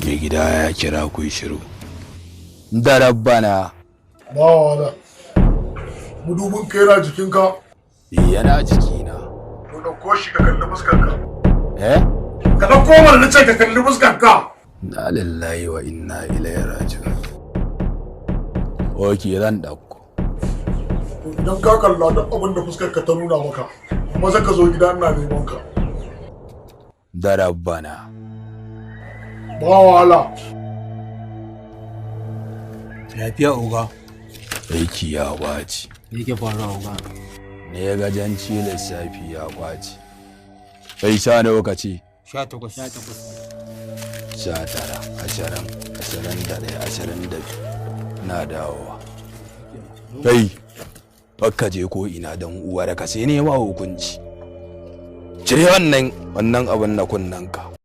mai gida ya kira ku shiru da rabbana ba wala mudubin kai na jikinka yana jikina to dauko shi ka kalli fuskarka ka dauko mana nace ka kalli fuskarka na lillahi wa inna ilaihi raji'un oke zan dauko idan ka kalla duk abin da fuskarka ta nuna maka maza ka zo gida ina neman ka da rabbana ba wala lafiya oga aiki ya kwaci me yake faruwa oga ne ya gajanci lissafi ya kwaci kai sa nawa ka ce 18 19 20 21 na dawowa kai bakka je ko ina dan uwar ka sai ne ma hukunci cire wannan abin na kunnanka